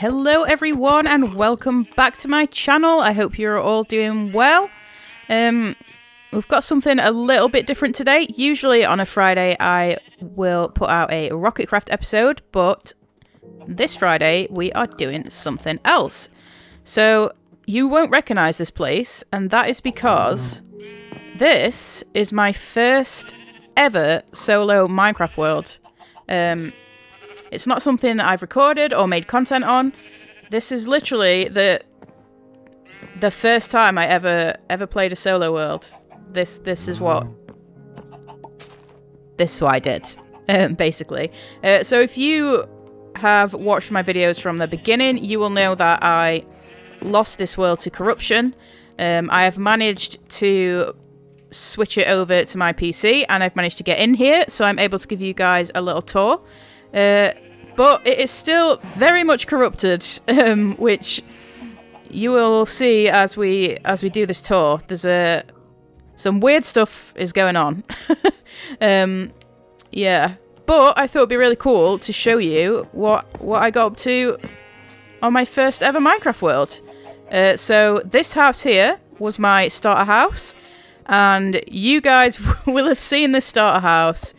Hello everyone and welcome back to my channel. I hope you're all doing well. We've got something a little bit different today. Usually on a Friday I will put out a Rocketcraft episode, but this Friday we are doing something else. So you won't recognise this place, and that is because this is my first ever solo Minecraft world. It's not something I've recorded or made content on. This is literally the first time I ever played a solo world. This is what I did, basically. So if you have watched my videos from the beginning, you will know that I lost this world to corruption. I have managed to switch it over to my PC, and I've managed to get in here, so I'm able to give you guys a little tour. But it is still very much corrupted, which you will see as we do this tour. There's some weird stuff is going on. Yeah, but I thought it'd be really cool to show you what I got up to on my first ever Minecraft world. So this house here was my starter house, and you guys will have seen this starter house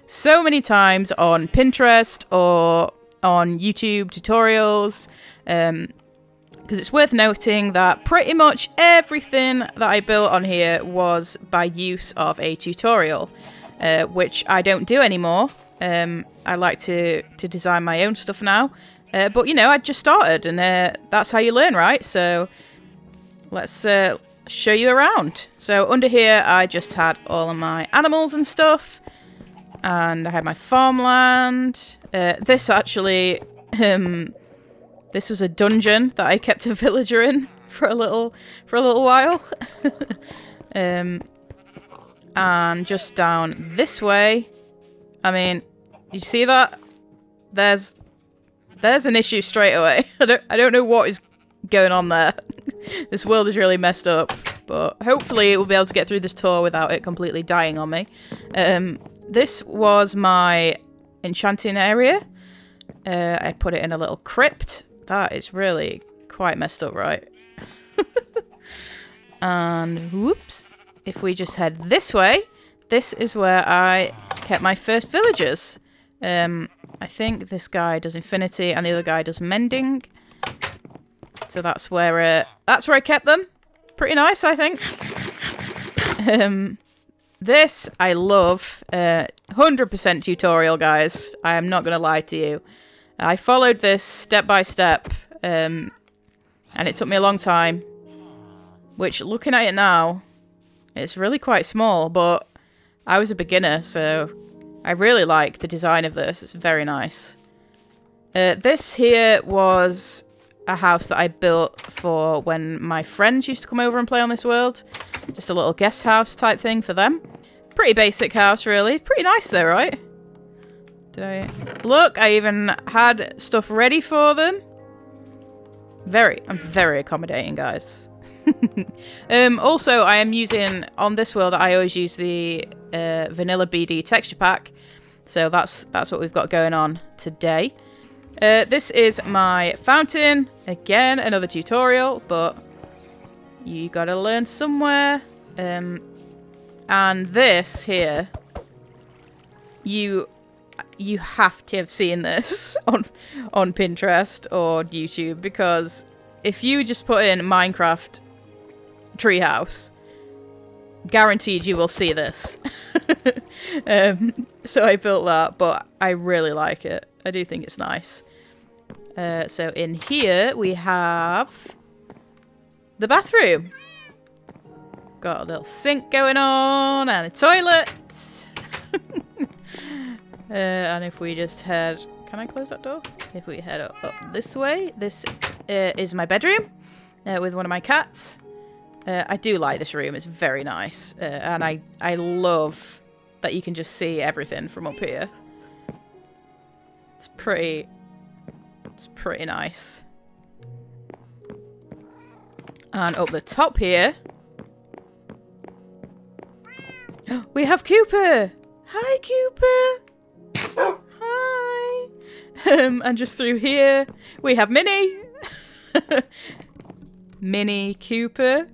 so many times on Pinterest or on YouTube tutorials, because it's worth noting that pretty much everything that I built on here was by use of a tutorial, which I don't do anymore. I like to design my own stuff now, but you know, I just started, and that's how you learn, right? So let's show you around. So under here I just had all of my animals and stuff, and I had my farmland. This actually, this was a dungeon that I kept a villager in for a little while. And just down this way, I mean, you see that? There's an issue straight away. I don't know what is going on there. This world is really messed up, but hopefully we'll be able to get through this tour without it completely dying on me. This was my enchanting area. I put it in a little crypt. That is really quite messed up, right? And whoops, if we just head this way, this is where I kept my first villagers. I think this guy does infinity and the other guy does mending. So that's where I kept them. Pretty nice, I think. This I love. 100% tutorial, guys. I am not going to lie to you. I followed this step by step, and it took me a long time. Which, looking at it now, it's really quite small, but I was a beginner, so I really like the design of this. It's very nice. This here was a house that I built for when my friends used to come over and play on this world. Just a little guest house type thing for them. Pretty basic house, really. Pretty nice though, right? Look, I even had stuff ready for them. I'm very accommodating, guys. Also, I am using, on this world, I always use the VanillaBD texture pack. So that's what we've got going on today. This is my fountain. Again, another tutorial, but you gotta learn somewhere. And this here, you have to have seen this on Pinterest or YouTube, because if you just put in Minecraft treehouse, guaranteed you will see this. So I built that, but I really like it. I do think it's nice. So in here we have the bathroom. Got a little sink going on and a toilet. And if we just head... Can I close that door? If we head up this way, this is my bedroom with one of my cats. I do like this room. It's very nice. And I love that you can just see everything from up here. It's pretty nice. And up the top here, we have Cooper. Hi, Cooper. Hi. And just through here, we have Minnie. Minnie Cooper.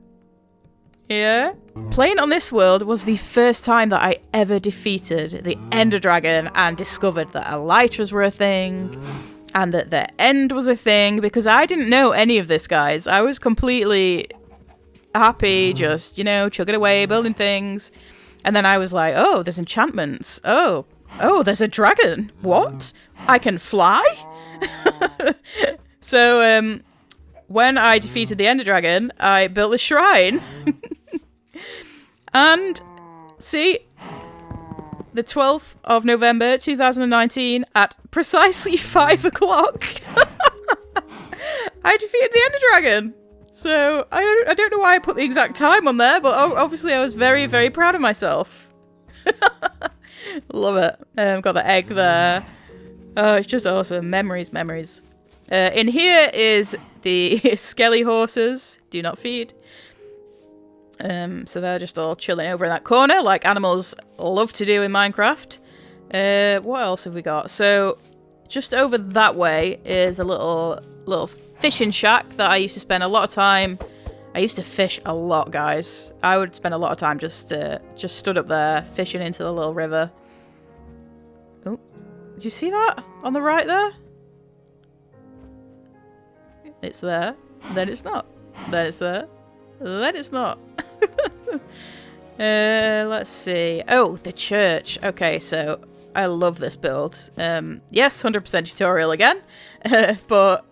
Yeah. Playing on this world was the first time that I ever defeated the Ender Dragon and discovered that elytras were a thing and that the end was a thing, because I didn't know any of this, guys. I was completely happy, just, you know, chugging away, building things. And then I was like, oh, there's enchantments. Oh, there's a dragon. What? I can fly? So, when I defeated the Ender Dragon, I built a shrine. And, see, the 12th of November 2019 at precisely 5 o'clock, I defeated the Ender Dragon. So, I don't know why I put the exact time on there, but obviously I was very, very proud of myself. Love it. Got the egg there. Oh, it's just awesome. Memories, memories. In here is the skelly horses. Do not feed. So they're just all chilling over in that corner, like animals love to do in Minecraft. What else have we got? So, just over that way is a little fishing shack that I used to spend a lot of time. I used to fish a lot, guys. I would spend a lot of time just stood up there fishing into the little river. Oh, did you see that on the right there? It's there, then it's not. Then it's there, then it's not. Let's see. Oh, the church. Okay, so I love this build. Yes, 100% tutorial again, but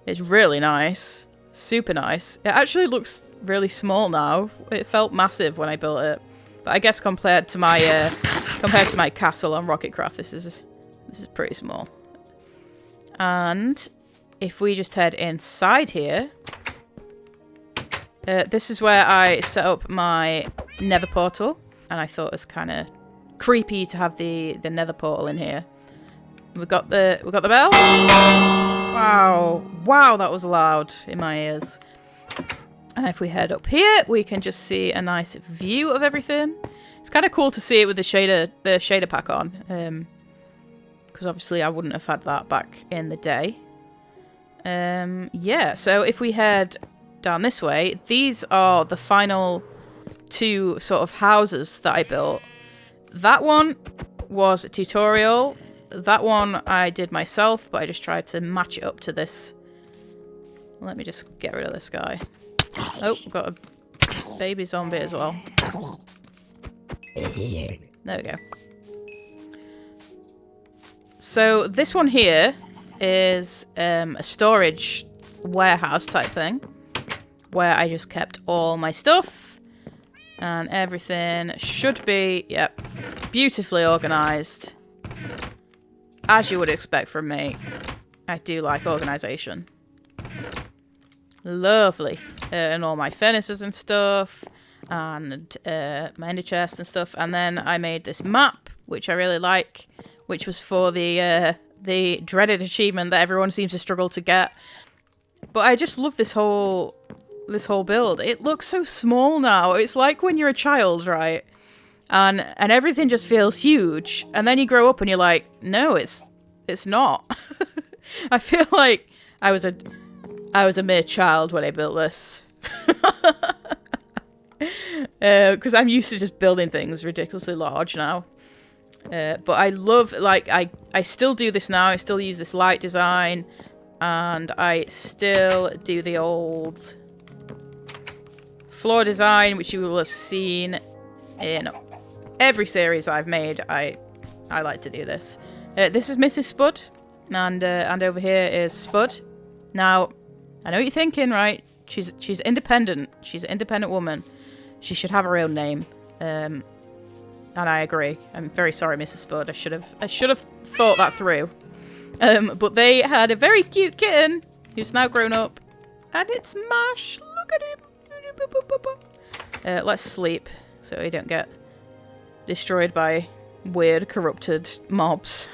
it's really nice. Super nice. It actually looks really small now. It felt massive when I built it, but I guess compared to my castle on RocketCraft, this is pretty small. And if we just head inside here, this is where I set up my nether portal, and I thought it was kind of creepy to have the nether portal in here. We got the bell. Wow, that was loud in my ears. And if we head up here, we can just see a nice view of everything. It's kind of cool to see it with the shader pack on, because obviously I wouldn't have had that back in the day. Yeah, so if we head down this way, these are the final two sort of houses that I built. That one was a tutorial. That one I did myself, but I just tried to match it up to this. Let me just get rid of this guy. Oh, got a baby zombie as well. There we go. So this one here is a storage warehouse type thing, where I just kept all my stuff, and everything should be, yep, beautifully organised, as you would expect from me. I do like organisation. Lovely. And all my furnaces and stuff, and my ender chest and stuff. And then I made this map, which I really like, which was for the dreaded achievement that everyone seems to struggle to get. But I just love this whole build. It looks so small now. It's like when you're a child, right? And everything just feels huge. And then you grow up and you're like, no, it's not. I feel like I was a mere child when I built this. Because I'm used to just building things ridiculously large now. But I love, like, I still do this now. I still use this light design. And I still do the old floor design, which you will have seen in every series I've made. I like to do this. This is Mrs. Spud, and over here is Spud. Now, I know what you're thinking, right? She's independent. She's an independent woman. She should have her own name. And I agree. I'm very sorry, Mrs. Spud. I should have thought that through. But they had a very cute kitten who's now grown up, and it's Mash. Look at him. Let's sleep so we don't get destroyed by weird, corrupted mobs.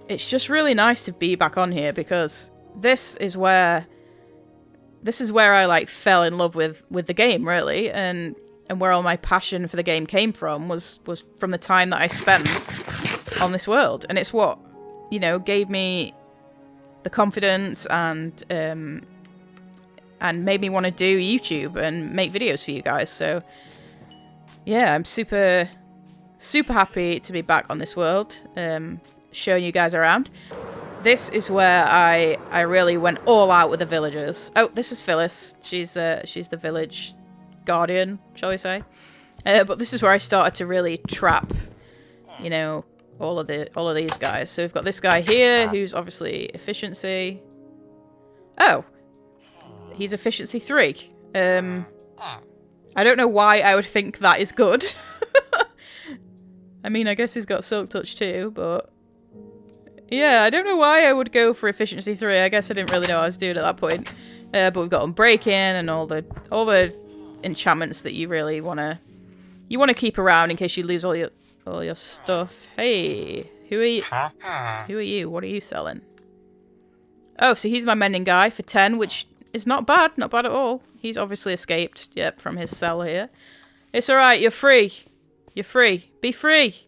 It's just really nice to be back on here, because this is where I like fell in love with the game, really, and where all my passion for the game came from was from the time that I spent on this world. And it's what you know, gave me the confidence and made me want to do YouTube and make videos for you guys. So yeah, I'm super happy to be back on this world, showing you guys around. This is where I really went all out with the villagers. Oh, this is Phyllis. She's the village guardian, shall we say? But this is where I started to really trap, you know, all of these guys. So we've got this guy here who's obviously efficiency. Oh, he's efficiency 3. I don't know why I would think that is good. I mean, I guess he's got Silk Touch too, but yeah, I don't know why I would go for efficiency 3. I guess I didn't really know what I was doing at that point. But we've got Unbreaking and all the enchantments that you really wanna keep around in case you lose all your stuff. Hey, who are you? Who are you? What are you selling? Oh, so he's my mending guy for 10, which is not bad at all. He's obviously escaped, yep, from his cell here. It's alright, you're free. You're free. Be free.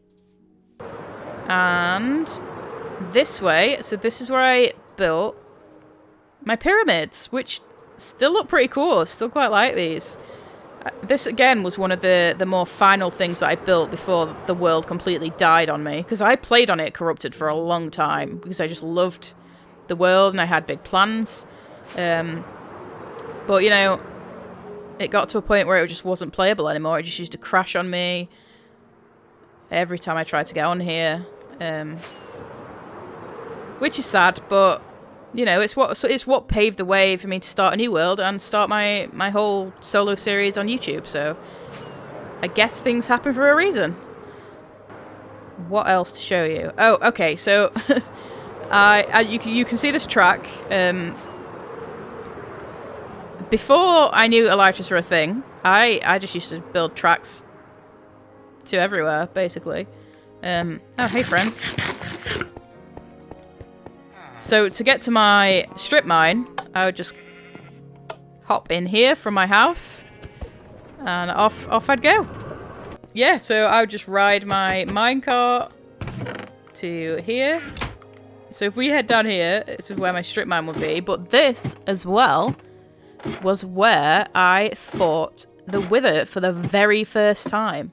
And this way, so this is where I built my pyramids, which still look pretty cool. I still quite like these. This, again, was one of the more final things that I built before the world completely died on me. Because I played on it corrupted for a long time. Because I just loved the world and I had big plans. But, you know, it got to a point where it just wasn't playable anymore. It just used to crash on me every time I tried to get on here. Which is sad, but... you know, it's what paved the way for me to start a new world and start my whole solo series on YouTube. So I guess things happen for a reason. What else to show you? Oh, okay. So you can see this track. Before I knew elytras were a thing, I just used to build tracks to everywhere, basically. Oh, hey, friend. So to get to my strip mine, I would just hop in here from my house, and off I'd go. Yeah, so I would just ride my minecart to here. So if we head down here, this is where my strip mine would be. But this, as well, was where I fought the Wither for the very first time.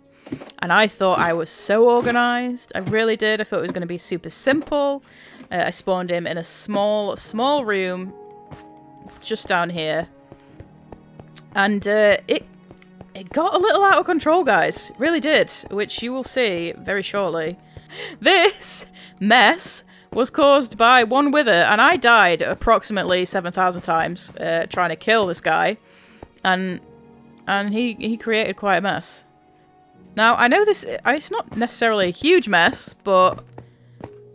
And I thought I was so organised. I really did. I thought it was going to be super simple. I spawned him in a small room just down here. And it got a little out of control, guys. It really did, which you will see very shortly. This mess was caused by one Wither, and I died approximately 7,000 times trying to kill this guy. And he created quite a mess. Now, I know it's not necessarily a huge mess, but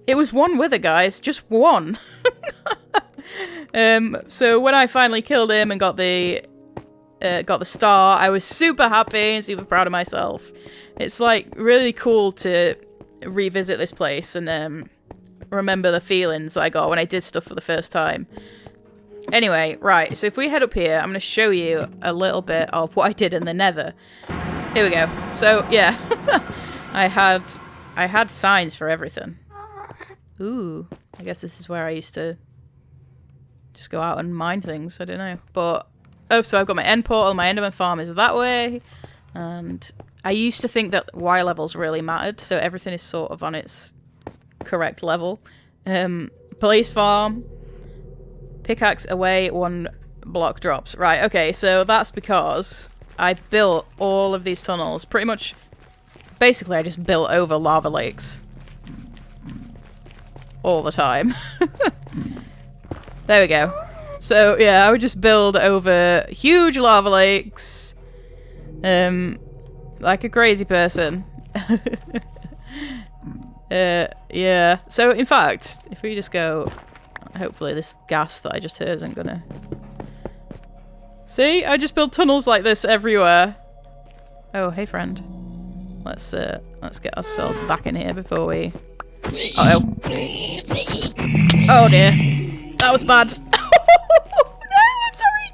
it was one Wither, guys. Just one. So when I finally killed him and got the star, I was super happy and super proud of myself. It's like really cool to revisit this place and remember the feelings I got when I did stuff for the first time. Anyway, right, so if we head up here, I'm going to show you a little bit of what I did in the Nether. Here we go. So, yeah. I had signs for everything. Ooh, I guess this is where I used to just go out and mine things. I don't know. But, oh, so I've got my end portal. My Enderman farm is that way. And I used to think that Y levels really mattered. So everything is sort of on its correct level. Police farm. Pickaxe away, 1 block drops. Right, okay, so that's because I built all of these tunnels. Pretty much, basically I just built over lava lakes. All the time. There we go. So, yeah, I would just build over huge lava lakes. Like a crazy person. Yeah. So, in fact, if we just go... hopefully this gas that I just heard isn't gonna... See? I just build tunnels like this everywhere. Oh, hey friend. Let's get ourselves back in here before we... Uh-oh. Oh dear. That was bad. No, I'm sorry!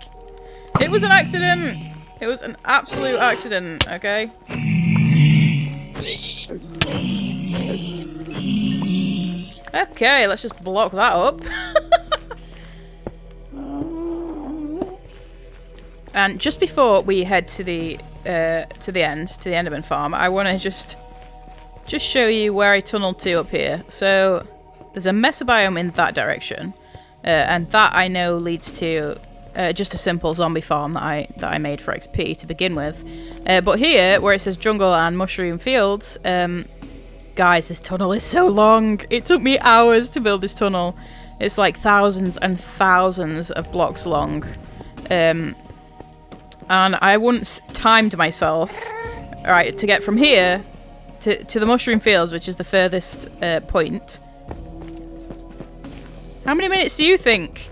It was an accident! It was an absolute accident, okay? Okay, let's just block that up. And just before we head to the Enderman farm, I want to just show you where I tunneled to up here. So there's a mesa biome in that direction, and that I know leads to just a simple zombie farm that I made for XP to begin with. But here, where it says jungle and mushroom fields, guys, this tunnel is so long. It took me hours to build this tunnel. It's like thousands and thousands of blocks long. And I once timed myself, right, to get from here to the mushroom fields, which is the furthest point. How many minutes do you think?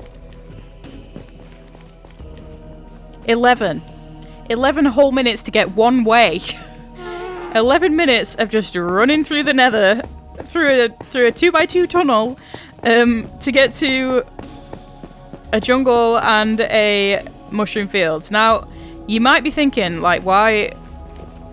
11. 11 whole minutes to get one way. 11 minutes of just running through the nether, through a 2x2 tunnel, to get to a jungle and a mushroom fields. Now, you might be thinking, like, why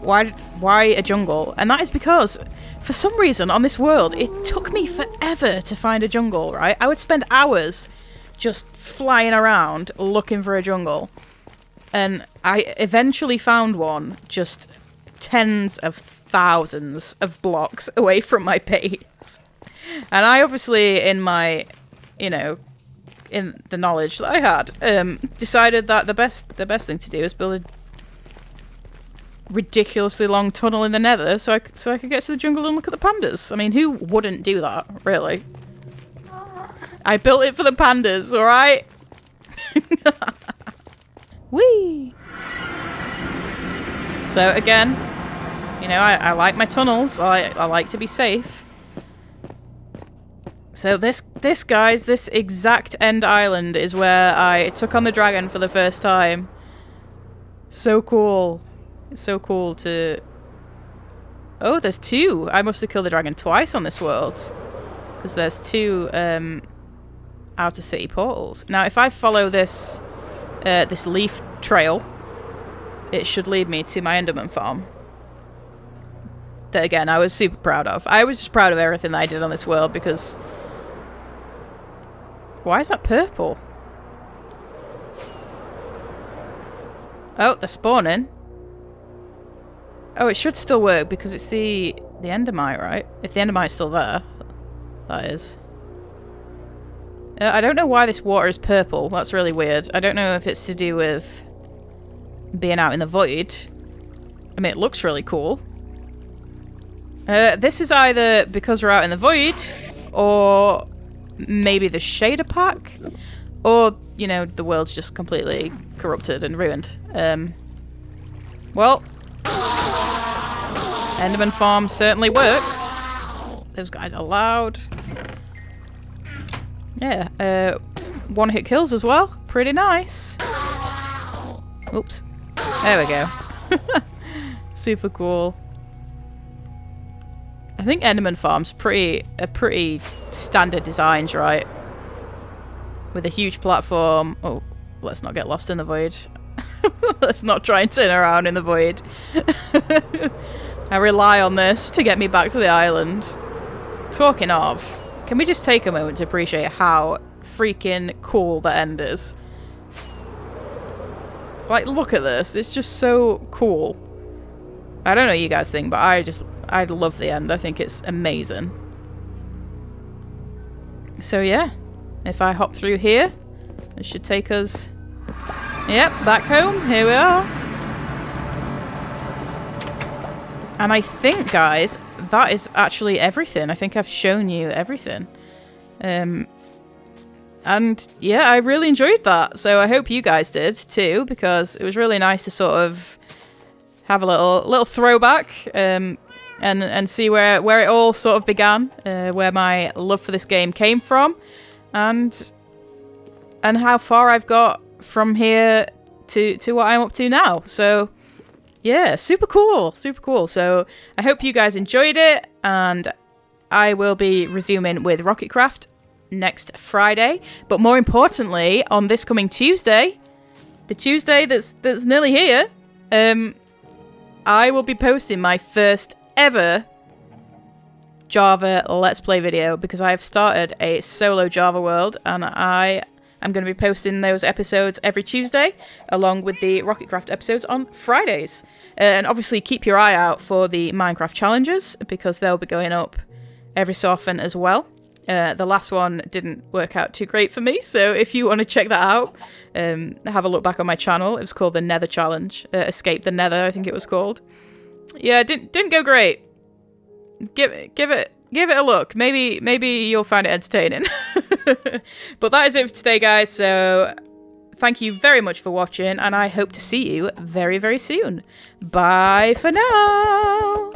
a jungle? And that is because, for some reason, on this world, it took me forever to find a jungle, right? I would spend hours just flying around looking for a jungle. And I eventually found one just tens of thousands of blocks away from my base. And I obviously, in my, you know, in the knowledge that I had, decided that the best thing to do is build a ridiculously long tunnel in the nether so I could get to the jungle and look at the pandas. I mean, who wouldn't do that, really? I built it for the pandas, alright? Whee! So again, you know, I like my tunnels. I like to be safe. So this guys, this exact end island is where I took on the dragon for the first time. So cool. It's so cool to... Oh, there's two. I must have killed the dragon twice on this world. Because there's two outer city portals. Now, if I follow this this leaf trail, it should lead me to my Enderman farm. That, again, I was super proud of. I was just proud of everything that I did on this world because... Why is that purple? Oh, they're spawning. Oh, it should still work because it's the endermite, right? If the endermite's still there, that is. I don't know why this water is purple. That's really weird. I don't know if it's to do with being out in the void. I mean, it looks really cool. This is either because we're out in the void, or maybe the Shader Park, or, you know, the world's just completely corrupted and ruined. Well, Enderman Farm certainly works. Those guys are loud. Yeah, one-hit kills as well. Pretty nice. Oops. There we go. Super cool. I think Enderman Farm's pretty standard designs, right? With a huge platform. Oh, let's not get lost in the void. Let's not try and turn around in the void. I rely on this to get me back to the island. Talking of, can we just take a moment to appreciate how freaking cool the end is? Like, look at this. It's just so cool. I don't know what you guys think, but I love the end. I think it's amazing. So yeah, if I hop through here, it should take us, yep, back home. Here we are. And I think, guys, that is actually everything. I think I've shown you everything. And yeah, I really enjoyed that. So I hope you guys did too, because it was really nice to sort of have a little throwback and see where it all sort of began, where my love for this game came from, and how far I've got from here to what I'm up to now. So yeah, super cool, super cool. So I hope you guys enjoyed it, and I will be resuming with Rocketcraft next Friday, but more importantly, on this coming Tuesday, the Tuesday that's nearly here, I will be posting my first ever Java Let's Play video, because I have started a solo Java world, and I am going to be posting those episodes every Tuesday, along with the Rocketcraft episodes on Fridays. And obviously keep your eye out for the Minecraft challenges, because they'll be going up every so often as well. The last one didn't work out too great for me, so if you want to check that out, have a look back on my channel. It was called the Nether Challenge. Escape the Nether, I think it was called. Yeah, it didn't go great. Give it a look. Maybe you'll find it entertaining. But that is it for today, guys. So thank you very much for watching, and I hope to see you very, very soon. Bye for now.